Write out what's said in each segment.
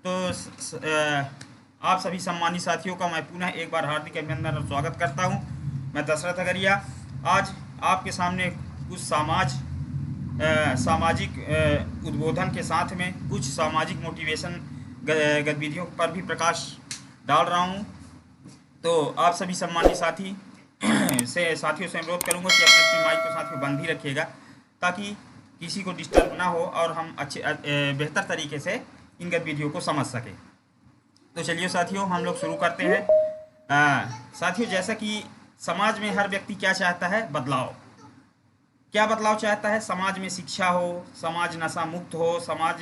तो आप सभी सम्मानित साथियों का मैं पुनः एक बार हार्दिक अभिनंदन और स्वागत करता हूं। मैं दशरथ अगरिया आज आपके सामने कुछ सामाजिक उद्बोधन के साथ में कुछ सामाजिक मोटिवेशन गतिविधियों पर भी प्रकाश डाल रहा हूं। तो आप सभी सम्मानित साथियों से अनुरोध करूंगा कि अपने अपने माइक को साथ में बंद ही रखिएगा, ताकि किसी को डिस्टर्ब ना हो और हम बेहतर तरीके से इन गतिविधियों को समझ सकें। तो चलिए साथियों, हम लोग शुरू करते हैं। साथियों, जैसा कि समाज में हर व्यक्ति क्या चाहता है? बदलाव। क्या बदलाव चाहता है? समाज में शिक्षा हो, समाज नशा मुक्त हो, समाज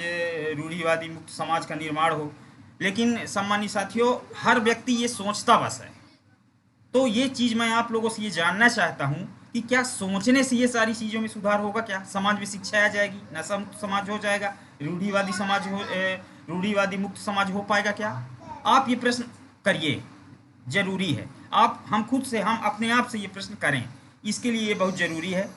रूढ़िवादी मुक्त समाज का निर्माण हो। लेकिन सम्मानित साथियों, हर व्यक्ति ये सोचता बस है। तो ये चीज़ मैं आप लोगों से ये जानना चाहता हूँ कि क्या सोचने से ये सारी चीज़ों में सुधार होगा? क्या समाज में शिक्षा आ जाएगी, नशा मुक्त समाज हो जाएगा, रूढ़िवादी मुक्त समाज हो पाएगा क्या? आप ये प्रश्न करिए, जरूरी है। हम अपने आप से ये प्रश्न करें, इसके लिए ये बहुत ज़रूरी है।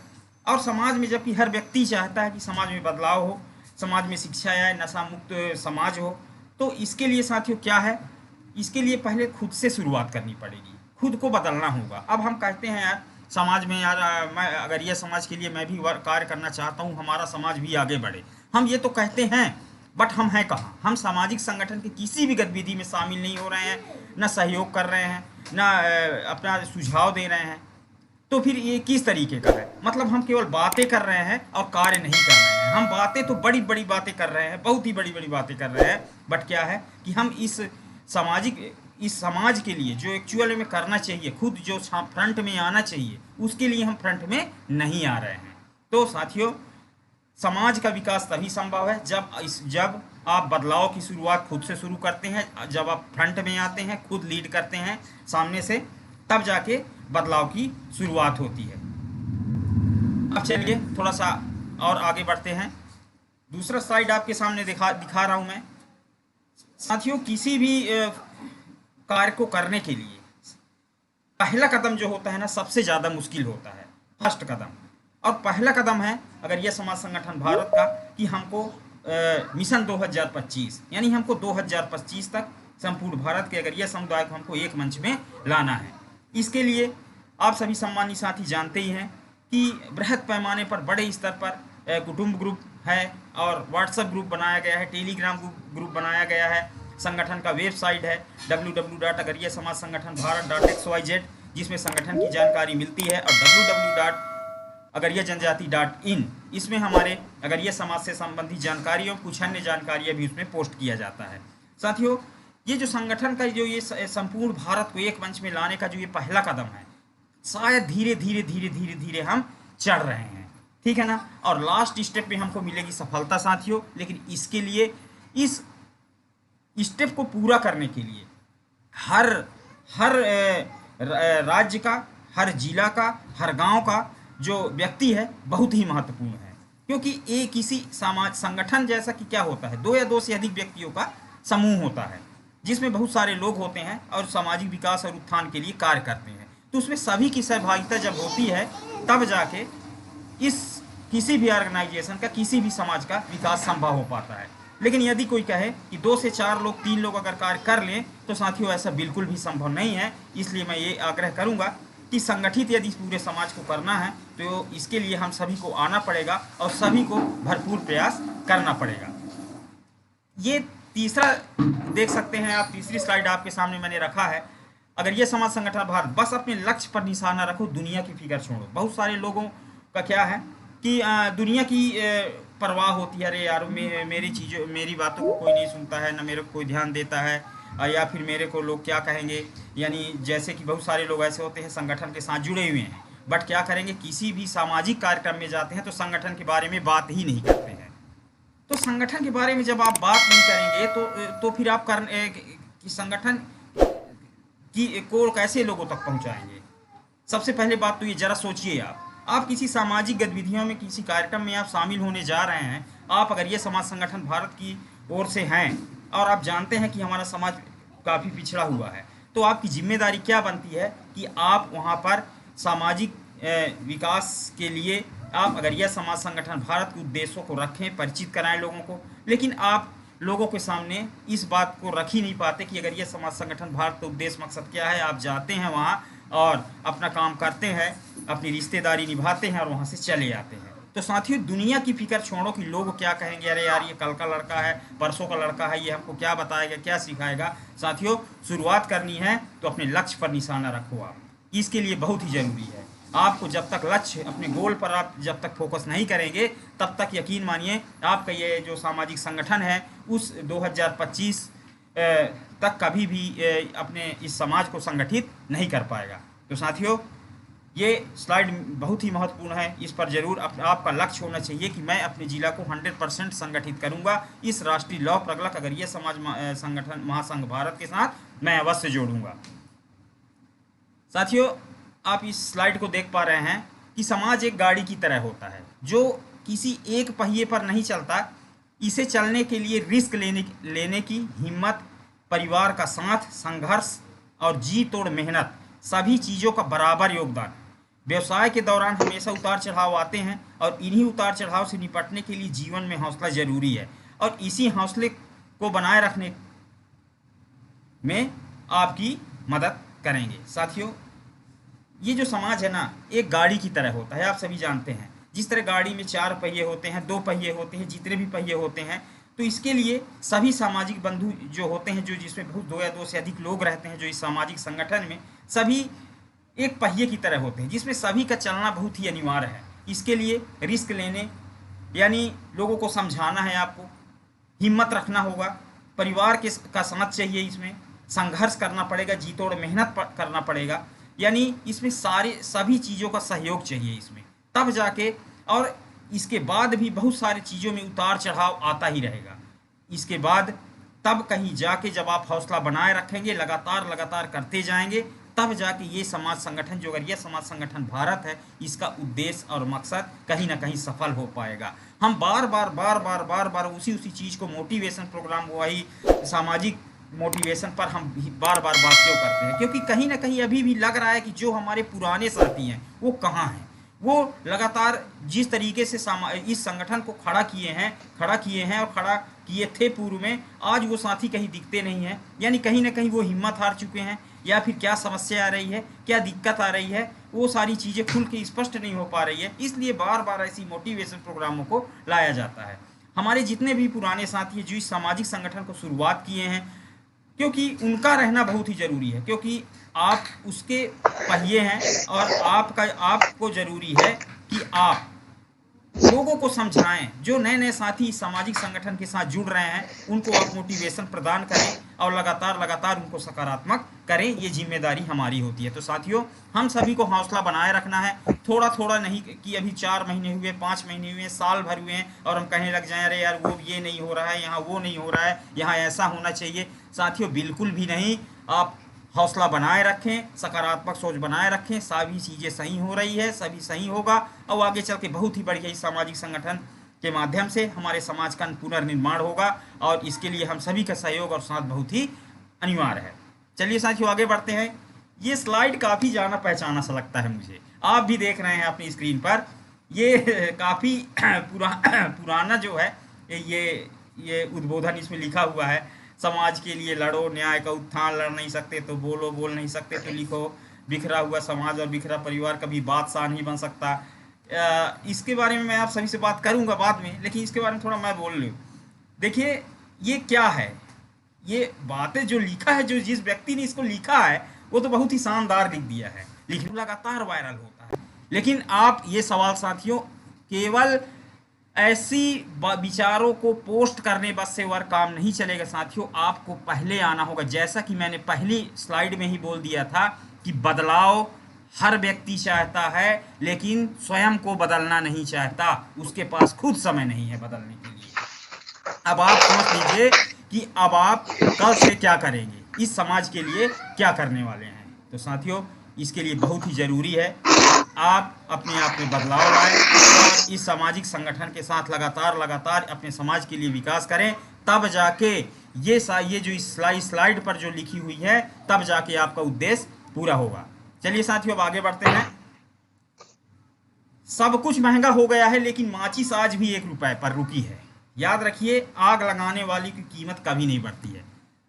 और समाज में जबकि हर व्यक्ति चाहता है कि समाज में बदलाव हो, समाज में शिक्षा आए, नशा मुक्त समाज हो, तो इसके लिए साथियों क्या है? इसके लिए पहले खुद से शुरुआत करनी पड़ेगी, खुद को बदलना होगा। अब हम कहते हैं यार समाज में, यार मैं अगर ये समाज के लिए मैं भी कार्य करना चाहता हूँ, हमारा समाज भी आगे बढ़े। हम ये तो कहते हैं, बट हम हैं कहाँ? हम सामाजिक संगठन की किसी भी गतिविधि में शामिल नहीं हो रहे हैं, न सहयोग कर रहे हैं, न अपना सुझाव दे रहे हैं। तो फिर ये किस तरीके का है? मतलब हम केवल बातें कर रहे हैं और कार्य नहीं कर रहे हैं। हम बातें तो बड़ी बड़ी बातें कर रहे हैं, बहुत ही बड़ी बड़ी बातें कर रहे हैं, बट क्या है कि हम इस समाज के लिए जो एक्चुअल में करना चाहिए, खुद जो फ्रंट में आना चाहिए, उसके लिए हम फ्रंट में नहीं आ रहे हैं। तो साथियों, समाज का विकास तभी संभव है जब आप बदलाव की शुरुआत खुद से शुरू करते हैं, जब आप फ्रंट में आते हैं, खुद लीड करते हैं सामने से, तब जाके बदलाव की शुरुआत होती है। अब चलिए थोड़ा सा और आगे बढ़ते हैं। दूसरा स्लाइड आपके सामने दिखा रहा हूं मैं। साथियों, किसी भी कार्य को करने के लिए पहला कदम जो होता है ना, सबसे ज़्यादा मुश्किल होता है, फर्स्ट कदम। और पहला कदम है अगर यह समाज संगठन भारत का कि हमको मिशन 2025, यानी हमको 2025 तक संपूर्ण भारत के अगर यह समुदाय को हमको एक मंच में लाना है। इसके लिए आप सभी सम्मानित साथी जानते ही हैं कि बृहद पैमाने पर, बड़े स्तर पर कुटुंब ग्रुप है और व्हाट्सएप ग्रुप बनाया गया है, टेलीग्राम ग्रुप बनाया गया है, संगठन का वेबसाइट है www.agariya-samaj-sangathan-bharat.xyz, जिसमें संगठन की जानकारी मिलती है, और www.agariyajanjati.in, इसमें हमारे अगरिया समाज से संबंधित जानकारी और कुछ अन्य जानकारियाँ भी उसमें पोस्ट किया जाता है। साथियों, ये जो संगठन का जो ये संपूर्ण भारत को एक मंच में लाने का जो ये पहला कदम है, शायद धीरे धीरे धीरे धीरे धीरे हम चढ़ रहे हैं, ठीक है ना? और लास्ट स्टेप में हमको मिलेगी सफलता साथियों। लेकिन इसके लिए, इस स्टेप को पूरा करने के लिए हर राज्य का, हर जिला का, हर गांव का जो व्यक्ति है बहुत ही महत्वपूर्ण है। क्योंकि ये किसी संगठन जैसा कि क्या होता है, दो या दो से अधिक व्यक्तियों का समूह होता है, जिसमें बहुत सारे लोग होते हैं और सामाजिक विकास और उत्थान के लिए कार्य करते हैं। तो उसमें सभी की सहभागिता जब होती है, तब जाके इस किसी भी ऑर्गेनाइजेशन का, किसी भी समाज का विकास संभव हो पाता है। लेकिन यदि कोई कहे कि 2 से 4 लोग, 3 लोग अगर कार्य कर लें, तो साथियों ऐसा बिल्कुल भी संभव नहीं है। इसलिए मैं ये आग्रह करूंगा कि संगठित यदि पूरे समाज को करना है, तो इसके लिए हम सभी को आना पड़ेगा और सभी को भरपूर प्रयास करना पड़ेगा। ये तीसरा देख सकते हैं आप, तीसरी स्लाइड आपके सामने मैंने रखा है। अगर ये समाज संगठन भारत, बस अपने लक्ष्य पर निशाना रखो, दुनिया की फिक्र छोड़ो। बहुत सारे लोगों का क्या है कि दुनिया की परवाह होती है, अरे यार मेरी बातों को कोई नहीं सुनता है, ना मेरे को कोई ध्यान देता है, या फिर मेरे को लोग क्या कहेंगे। यानी जैसे कि बहुत सारे लोग ऐसे होते हैं संगठन के साथ जुड़े हुए हैं, बट क्या करेंगे, किसी भी सामाजिक कार्यक्रम में जाते हैं तो संगठन के बारे में बात ही नहीं करते हैं। तो संगठन के बारे में जब आप बात नहीं करेंगे तो फिर आप संगठन की को कैसे लोगों तक पहुंचाएंगे? सबसे पहले बात तो ये जरा सोचिए, आप किसी सामाजिक गतिविधियों में, किसी कार्यक्रम में आप शामिल होने जा रहे हैं, आप अगर ये समाज संगठन भारत की ओर से हैं और आप जानते हैं कि हमारा समाज काफ़ी पिछड़ा हुआ है, तो आपकी जिम्मेदारी क्या बनती है कि आप वहाँ पर सामाजिक विकास के लिए आप अगर यह समाज संगठन भारत के उद्देश्यों को रखें, परिचित कराएं लोगों को। लेकिन आप लोगों के सामने इस बात को रख ही नहीं पाते कि अगर ये समाज संगठन भारत तो उद्देश्य मकसद क्या है। आप जाते हैं वहाँ और अपना काम करते हैं, अपनी रिश्तेदारी निभाते हैं और वहाँ से चले आते हैं। तो साथियों, दुनिया की फिक्र छोड़ो कि लोग क्या कहेंगे, अरे यार ये कल का लड़का है, परसों का लड़का है, ये हमको क्या बताएगा, क्या सिखाएगा। साथियों, शुरुआत करनी है तो अपने लक्ष्य पर निशाना रखो। आप इसके लिए बहुत ही ज़रूरी है। आपको जब तक लक्ष्य, अपने गोल पर आप जब तक फोकस नहीं करेंगे, तब तक यकीन मानिए आपका ये जो सामाजिक संगठन है उस 2025 तक कभी भी अपने इस समाज को संगठित नहीं कर पाएगा। तो साथियों, ये स्लाइड बहुत ही महत्वपूर्ण है। इस पर जरूर आपका लक्ष्य होना चाहिए कि मैं अपने जिला को 100% संगठित करूंगा। इस राष्ट्रीय लौह प्रगलक अगर ये समाज संगठन महासंघ भारत के साथ मैं अवश्य जोड़ूंगा। साथियों, आप इस स्लाइड को देख पा रहे हैं कि समाज एक गाड़ी की तरह होता है जो किसी एक पहिए पर नहीं चलता। इसे चलने के लिए रिस्क लेने की हिम्मत, परिवार का साथ, संघर्ष और जी तोड़ मेहनत, सभी चीज़ों का बराबर योगदान। व्यवसाय के दौरान हमेशा उतार चढ़ाव आते हैं और इन्हीं उतार चढ़ाव से निपटने के लिए जीवन में हौसला जरूरी है और इसी हौसले को बनाए रखने में आपकी मदद करेंगे। साथियों, ये जो समाज है ना, एक गाड़ी की तरह होता है। आप सभी जानते हैं जिस तरह गाड़ी में 4 पहिए होते हैं, 2 पहिए होते हैं, जितने भी पहिए होते हैं, तो इसके लिए सभी सामाजिक बंधु जो होते हैं, जो जिसमें बहुत 2 या 2 से अधिक लोग रहते हैं, जो इस सामाजिक संगठन में, सभी एक पहिए की तरह होते हैं जिसमें सभी का चलना बहुत ही अनिवार्य है। इसके लिए रिस्क लेने, यानी लोगों को समझाना है, आपको हिम्मत रखना होगा, परिवार के का साथ चाहिए, इसमें संघर्ष करना पड़ेगा, जी तोड़ मेहनत करना पड़ेगा, यानी इसमें सभी चीज़ों का सहयोग चाहिए इसमें, तब जाके। और इसके बाद भी बहुत सारी चीज़ों में उतार चढ़ाव आता ही रहेगा। इसके बाद तब कहीं जाके जब आप हौसला बनाए रखेंगे, लगातार करते जाएंगे, तब जाके ये समाज संगठन, जो अगर ये समाज संगठन भारत है, इसका उद्देश्य और मकसद कहीं ना कहीं सफल हो पाएगा। हम बार बार उसी चीज़ को, मोटिवेशन प्रोग्राम, वही सामाजिक मोटिवेशन पर हम बार बात क्यों करते हैं? क्योंकि कहीं ना कहीं अभी भी लग रहा है कि जो हमारे पुराने साथी हैं वो कहाँ हैं। वो लगातार जिस तरीके से इस संगठन को खड़ा किए हैं और खड़ा किए थे पूर्व में, आज वो साथी कहीं दिखते नहीं हैं। यानी कहीं ना कहीं वो हिम्मत हार चुके हैं, या फिर क्या समस्या आ रही है, क्या दिक्कत आ रही है, वो सारी चीज़ें खुल के स्पष्ट नहीं हो पा रही है। इसलिए बार बार ऐसी मोटिवेशन प्रोग्रामों को लाया जाता है। हमारे जितने भी पुराने साथी हैं जो इस सामाजिक संगठन को शुरुआत किए हैं, क्योंकि उनका रहना बहुत ही ज़रूरी है, क्योंकि आप उसके पहिए हैं और आपको ज़रूरी है कि आप लोगों को समझाएं। जो नए साथी सामाजिक संगठन के साथ जुड़ रहे हैं, उनको आप मोटिवेशन प्रदान करें और लगातार उनको सकारात्मक करें। ये जिम्मेदारी हमारी होती है। तो साथियों, हम सभी को हौसला बनाए रखना है, थोड़ा नहीं कि अभी 4 महीने हुए, 5 महीने हुए, साल भर हुए हैं और हम कहने लग जाएं, अरे यार वो ये नहीं हो रहा है, यहाँ वो नहीं हो रहा है, यहाँ ऐसा होना चाहिए। साथियों, बिल्कुल भी नहीं। आप हौसला बनाए रखें, सकारात्मक सोच बनाए रखें, सभी चीज़ें सही हो रही है, सभी सही होगा और आगे चल के बहुत ही बढ़िया इस सामाजिक संगठन के माध्यम से हमारे समाज का पुनर्निर्माण होगा और इसके लिए हम सभी का सहयोग और साथ बहुत ही अनिवार्य है। चलिए साथियों, आगे बढ़ते हैं। ये स्लाइड काफ़ी जाना पहचाना सा लगता है मुझे, आप भी देख रहे हैं अपनी स्क्रीन पर। ये काफ़ी पुराना जो है ये उद्बोधन इसमें लिखा हुआ है, समाज के लिए लड़ो, न्याय का उत्थान, लड़ नहीं सकते तो बोलो, बोल नहीं सकते तो लिखो, बिखरा हुआ समाज और बिखरा परिवार कभी बादशाह नहीं बन सकता। इसके बारे में मैं आप सभी से बात करूंगा बाद में, लेकिन इसके बारे में थोड़ा मैं बोल लूँ। देखिए, ये क्या है, ये बातें जो लिखा है, जो जिस व्यक्ति ने इसको लिखा है, वो तो बहुत ही शानदार लिख दिया है, लिखना लगातार वायरल होता है। लेकिन आप ये सवाल साथियों, केवल ऐसी विचारों को पोस्ट करने बस से वर्क काम नहीं चलेगा साथियों। आपको पहले आना होगा, जैसा कि मैंने पहली स्लाइड में ही बोल दिया था कि बदलाव हर व्यक्ति चाहता है, लेकिन स्वयं को बदलना नहीं चाहता, उसके पास खुद समय नहीं है बदलने के लिए। अब आप सोच लीजिए कि अब आप कल से क्या करेंगे, इस समाज के लिए क्या करने वाले हैं। तो साथियों, इसके लिए बहुत ही ज़रूरी है आप अपने आप में बदलाव लाएं और इस सामाजिक संगठन के साथ लगातार अपने समाज के लिए विकास करें। तब जाके ये जो इस स्लाइड पर जो लिखी हुई है, तब जाके आपका उद्देश्य पूरा होगा। चलिए साथियों, अब आगे बढ़ते हैं। सब कुछ महंगा हो गया है, लेकिन माचिस आज भी 1 रुपए पर रुकी है। याद रखिए, आग लगाने वाली की कीमत कभी नहीं बढ़ती है।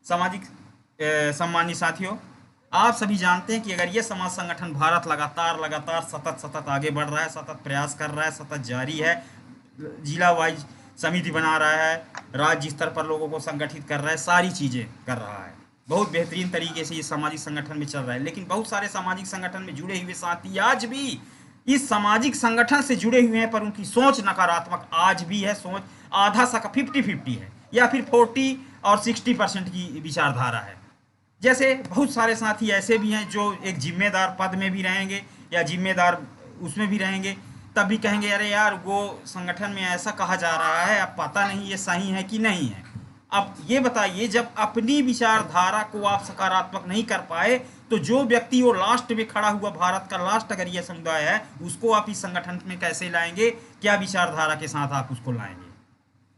सामाजिक सम्मानित साथियों, आप सभी जानते हैं कि अगर ये समाज संगठन भारत लगातार लगातार सतत आगे बढ़ रहा है, सतत प्रयास कर रहा है, सतत जारी है, जिला वाइज समिति बना रहा है, राज्य स्तर पर लोगों को संगठित कर रहा है, सारी चीज़ें कर रहा है, बहुत बेहतरीन तरीके से ये सामाजिक संगठन में चल रहा है। लेकिन बहुत सारे सामाजिक संगठन में जुड़े हुए साथी आज भी इस सामाजिक संगठन से जुड़े हुए हैं, पर उनकी सोच नकारात्मक आज भी है। सोच आधा सा 50-50 है, या फिर 40 और 60% की विचारधारा है। जैसे बहुत सारे साथी ऐसे भी हैं जो एक जिम्मेदार पद में भी रहेंगे या जिम्मेदार उसमें भी रहेंगे, तब भी कहेंगे अरे यार वो संगठन में ऐसा कहा जा रहा है, अब पता नहीं ये सही है कि नहीं है। अब ये बताइए, जब अपनी विचारधारा को आप सकारात्मक नहीं कर पाए, तो जो व्यक्ति वो लास्ट में खड़ा हुआ, भारत का लास्ट अगर ये समुदाय है, उसको आप इस संगठन में कैसे लाएंगे? क्या विचारधारा के साथ आप उसको लाएंगे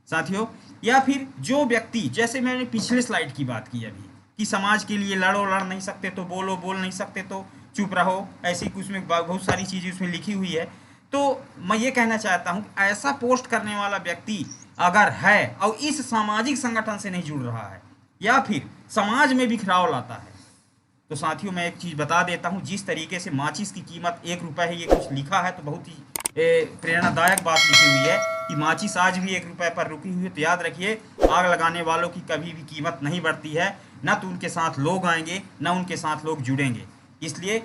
साथियों? या फिर जो व्यक्ति, जैसे मैंने पिछले स्लाइड की बात की अभी, कि समाज के लिए लड़ नहीं सकते तो बोल नहीं सकते तो चुप रहो, ऐसी कुछ में बहुत सारी चीज़ें उसमें लिखी हुई है। तो मैं ये कहना चाहता हूँ, ऐसा पोस्ट करने वाला व्यक्ति अगर है और इस सामाजिक संगठन से नहीं जुड़ रहा है या फिर समाज में बिखराव लाता है, तो साथियों मैं एक चीज़ बता देता हूँ, जिस तरीके से माचिस की कीमत 1 रुपये है, ये कुछ लिखा है तो बहुत ही प्रेरणादायक बात लिखी हुई है कि माचिस आज भी 1 रुपये पर रुकी हुई है। तो याद रखिए, आग लगाने वालों की कभी भी कीमत नहीं बढ़ती है, ना तो उनके साथ लोग आएंगे, ना उनके साथ लोग जुड़ेंगे। इसलिए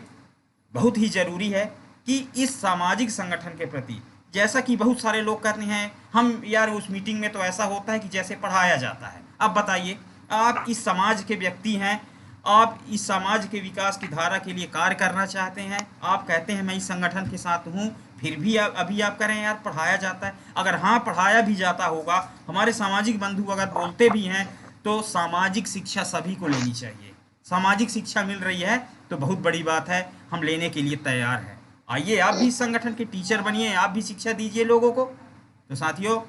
बहुत ही ज़रूरी है कि इस सामाजिक संगठन के प्रति, जैसा कि बहुत सारे लोग कहते हैं हम यार उस मीटिंग में तो ऐसा होता है कि जैसे पढ़ाया जाता है। अब बताइए, आप इस समाज के व्यक्ति हैं, आप इस समाज के विकास की धारा के लिए कार्य करना चाहते हैं, आप कहते हैं मैं इस संगठन के साथ हूँ, फिर भी अभी आप करें यार पढ़ाया जाता है। अगर हाँ पढ़ाया भी जाता होगा, हमारे सामाजिक बंधु अगर बोलते भी हैं, तो सामाजिक शिक्षा सभी को लेनी चाहिए। सामाजिक शिक्षा मिल रही है तो बहुत बड़ी बात है, हम लेने के लिए तैयार हैं। आइए आप भी इस संगठन के टीचर बनिए, आप भी शिक्षा दीजिए लोगों को। तो साथियों,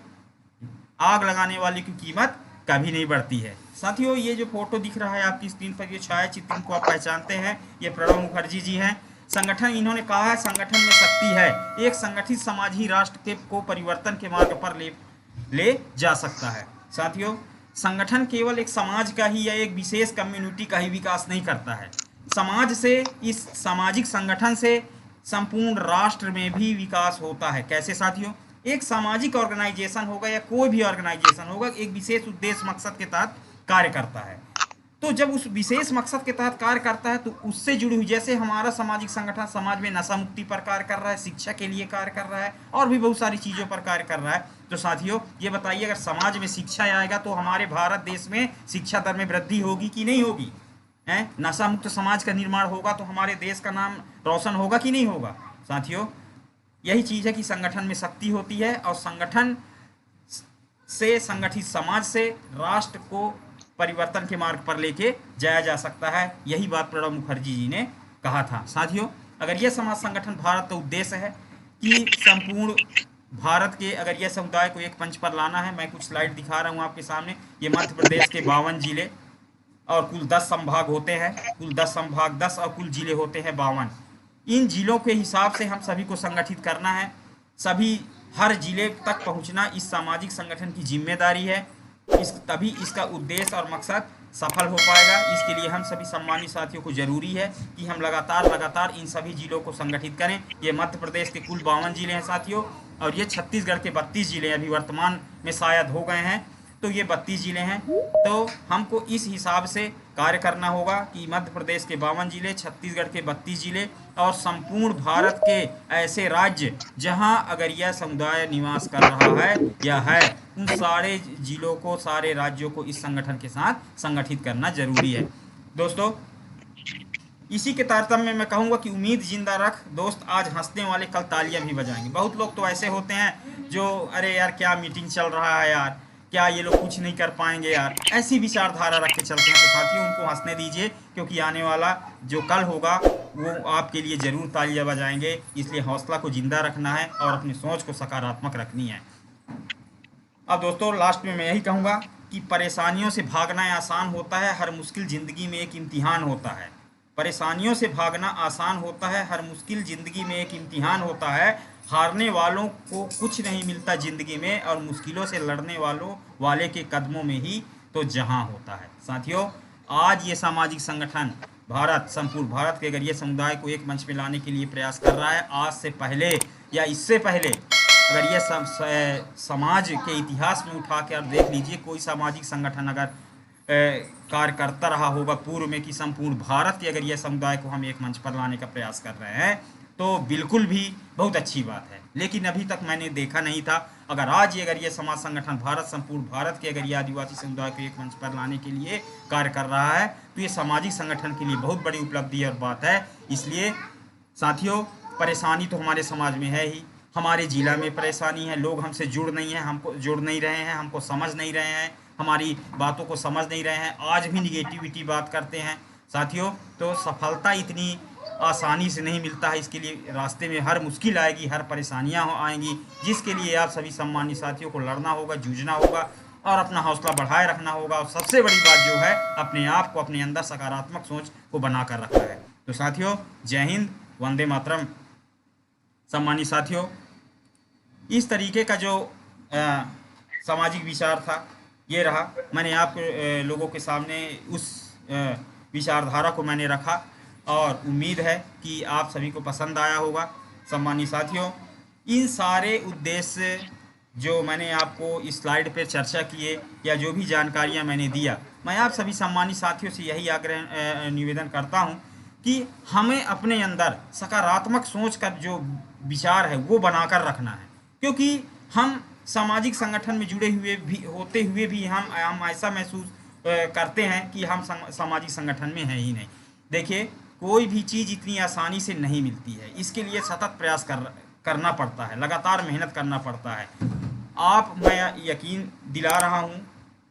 आग लगाने वाले की कीमत कभी नहीं बढ़ती है। साथियों, ये जो फोटो दिख रहा है आपकी स्क्रीन पर, ये छायाचित्र को आप पहचानते हैं, ये प्रणब मुखर्जी जी हैं। संगठन, इन्होंने कहा है संगठन में शक्ति है, एक संगठित समाज ही राष्ट्र को परिवर्तन के मार्ग पर ले जा सकता है। साथियों, संगठन केवल एक समाज का ही या एक विशेष कम्युनिटी का ही विकास नहीं करता है, समाज से, इस सामाजिक संगठन से संपूर्ण राष्ट्र में भी विकास होता है। कैसे साथियों? एक सामाजिक ऑर्गेनाइजेशन होगा या कोई भी ऑर्गेनाइजेशन होगा, एक विशेष उद्देश्य मकसद के तहत कार्य करता है। तो जब उस विशेष मकसद के तहत कार्य करता है तो उससे जुड़ी हुई, जैसे हमारा सामाजिक संगठन समाज में नशा मुक्ति पर कार्य कर रहा है, शिक्षा के लिए कार्य कर रहा है, और भी बहुत सारी चीज़ों पर कार्य कर रहा है। तो साथियों ये बताइए, अगर समाज में शिक्षा आएगा तो हमारे भारत देश में शिक्षा दर में वृद्धि होगी कि नहीं होगी? हैं, नशा मुक्त समाज का निर्माण होगा तो हमारे देश का नाम रोशन होगा कि नहीं होगा? साथियों, यही चीज़ है कि संगठन में शक्ति होती है, और संगठन से, संगठित समाज से राष्ट्र को परिवर्तन के मार्ग पर लेके जाया जा सकता है। यही बात प्रणब मुखर्जी जी ने कहा था। साथियों, अगर यह समाज संगठन, भारत का उद्देश्य है कि संपूर्ण भारत के, अगर यह समुदाय को एक मंच पर लाना है, मैं कुछ स्लाइड दिखा रहा हूँ आपके सामने। ये मध्य प्रदेश के 52 जिले और कुल 10 संभाग होते हैं, कुल 10 संभाग 10 और कुल जिले होते हैं 52। इन जिलों के हिसाब से हम सभी को संगठित करना है, सभी हर जिले तक पहुंचना इस सामाजिक संगठन की जिम्मेदारी है। तभी इसका उद्देश्य और मकसद सफल हो पाएगा। इसके लिए हम सभी सम्मानित साथियों को जरूरी है कि हम लगातार इन सभी जिलों को संगठित करें। ये मध्य प्रदेश के कुल 52 जिले हैं साथियों, और ये छत्तीसगढ़ के 32 जिले अभी वर्तमान में शायद हो गए हैं, तो ये 32 जिले हैं। तो हमको इस हिसाब से कार्य करना होगा कि मध्य प्रदेश के 52 जिले, छत्तीसगढ़ के 32 जिले और संपूर्ण भारत के ऐसे राज्य जहां अगर यह समुदाय निवास कर रहा है या है, उन सारे जिलों को, सारे राज्यों को इस संगठन के साथ संगठित करना जरूरी है। दोस्तों, इसी के तारतम्य में मैं कहूँगा कि उम्मीद जिंदा रख दोस्त, आज हंसने वाले कल तालियां भी बजाएंगे। बहुत लोग तो ऐसे होते हैं जो अरे यार क्या मीटिंग चल रहा है यार, क्या ये लोग कुछ नहीं कर पाएंगे यार, ऐसी विचारधारा रख के चलते हैं। तो साथियों, उनको हंसने दीजिए, क्योंकि आने वाला जो कल होगा वो आपके लिए ज़रूर तालियां बजाएंगे। इसलिए हौसला को ज़िंदा रखना है और अपनी सोच को सकारात्मक रखनी है। अब दोस्तों, लास्ट में मैं यही कहूँगा कि परेशानियों से भागना आसान होता है, हर मुश्किल ज़िंदगी में एक इम्तिहान होता है। परेशानियों से भागना आसान होता है, हर मुश्किल ज़िंदगी में एक इम्तिहान होता है, हारने वालों को कुछ नहीं मिलता ज़िंदगी में, और मुश्किलों से लड़ने वाले के कदमों में ही तो जहां होता है। साथियों, आज ये सामाजिक संगठन संपूर्ण भारत के अगर ये समुदाय को एक मंच में लाने के लिए प्रयास कर रहा है, आज से पहले या इससे पहले अगर ये समाज के इतिहास में उठा के आप देख लीजिए, कोई सामाजिक संगठन अगर कार्य करता रहा होगा पूर्व में कि संपूर्ण भारत के अगर यह समुदाय को हम एक मंच पर लाने का प्रयास कर रहे हैं, तो बिल्कुल भी बहुत अच्छी बात है। लेकिन अभी तक मैंने देखा नहीं था। अगर आज अगर ये समाज संगठन संपूर्ण भारत के अगर ये आदिवासी समुदाय को एक मंच पर लाने के लिए कार्य कर रहा है, तो ये सामाजिक संगठन के लिए बहुत बड़ी उपलब्धि और बात है। इसलिए साथियों, परेशानी तो हमारे समाज में है ही, हमारे ज़िला में परेशानी है, लोग हमसे जुड़ नहीं रहे हैं, हमको समझ नहीं रहे हैं, हमारी बातों को समझ नहीं रहे हैं, आज भी निगेटिविटी बात करते हैं। साथियों, तो सफलता इतनी आसानी से नहीं मिलता है, इसके लिए रास्ते में हर मुश्किल आएगी, हर परेशानियां आएंगी, जिसके लिए आप सभी सम्मानित साथियों को लड़ना होगा, जूझना होगा और अपना हौसला बढ़ाए रखना होगा। और सबसे बड़ी बात जो है, अपने आप को अपने अंदर सकारात्मक सोच को बना कर रखना है। तो साथियों, जय हिंद, वंदे मातरम। सम्मानित साथियों, इस तरीके का जो सामाजिक विचार था, ये रहा। मैंने आप लोगों के सामने उस विचारधारा को मैंने रखा और उम्मीद है कि आप सभी को पसंद आया होगा। सम्मानित साथियों, इन सारे उद्देश्य जो मैंने आपको इस स्लाइड पर चर्चा किए या जो भी जानकारियां मैंने दिया, मैं आप सभी सम्मानित साथियों से यही आग्रह निवेदन करता हूं कि हमें अपने अंदर सकारात्मक सोच का जो विचार है वो बनाकर रखना है, क्योंकि हम सामाजिक संगठन में जुड़े हुए भी होते हुए भी हम ऐसा महसूस करते हैं कि हम सामाजिक संगठन में हैं ही नहीं। देखिए, कोई भी चीज़ इतनी आसानी से नहीं मिलती है, इसके लिए सतत प्रयास करना पड़ता है, लगातार मेहनत करना पड़ता है। मैं यकीन दिला रहा हूँ,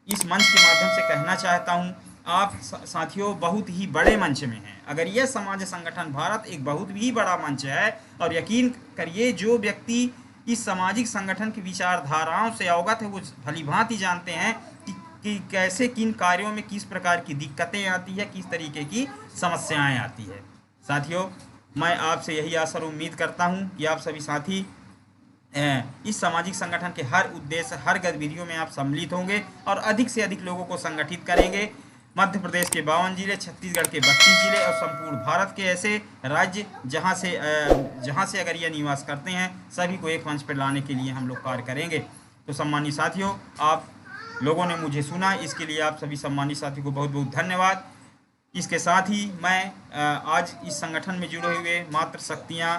इस मंच के माध्यम से कहना चाहता हूँ, आप साथियों बहुत ही बड़े मंच में हैं। अगर यह समाज संगठन भारत एक बहुत ही बड़ा मंच है, और यकीन करिए जो व्यक्ति इस सामाजिक संगठन की विचारधाराओं से अवगत है, वो भली भांति जानते हैं कि कैसे किन कार्यों में किस प्रकार की दिक्कतें आती है, किस तरीके की समस्याएं आती है। साथियों, मैं आपसे यही आशा और उम्मीद करता हूं कि आप सभी साथी इस सामाजिक संगठन के हर उद्देश्य, हर गतिविधियों में आप सम्मिलित होंगे और अधिक से अधिक लोगों को संगठित करेंगे। मध्य प्रदेश के 52 जिले, छत्तीसगढ़ के 32 जिले और संपूर्ण भारत के ऐसे राज्य जहां से अगर ये निवास करते हैं, सभी को एक मंच पर लाने के लिए हम लोग कार्य करेंगे। तो सम्मानित साथियों, आप लोगों ने मुझे सुना, इसके लिए आप सभी सम्मानित साथियों को बहुत बहुत धन्यवाद। इसके साथ ही मैं आज इस संगठन में जुड़े हुए मातृ शक्तियाँ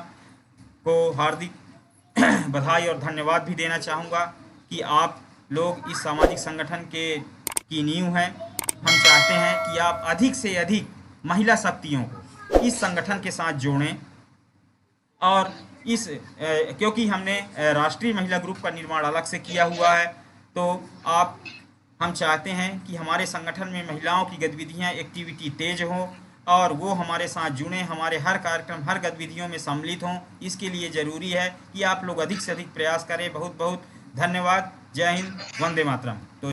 को हार्दिक बधाई और धन्यवाद भी देना चाहूँगा कि आप लोग इस सामाजिक संगठन की नींव हैं। हम चाहते हैं कि आप अधिक से अधिक महिला शक्तियों को इस संगठन के साथ जोड़ें, और क्योंकि हमने राष्ट्रीय महिला ग्रुप का निर्माण अलग से किया हुआ है, तो हम चाहते हैं कि हमारे संगठन में महिलाओं की गतिविधियां, एक्टिविटी तेज हों और वो हमारे साथ जुड़ें, हमारे हर कार्यक्रम, हर गतिविधियों में सम्मिलित हों। इसके लिए ज़रूरी है कि आप लोग अधिक से अधिक प्रयास करें। बहुत बहुत धन्यवाद। जय हिंद, वंदे मातरम। तो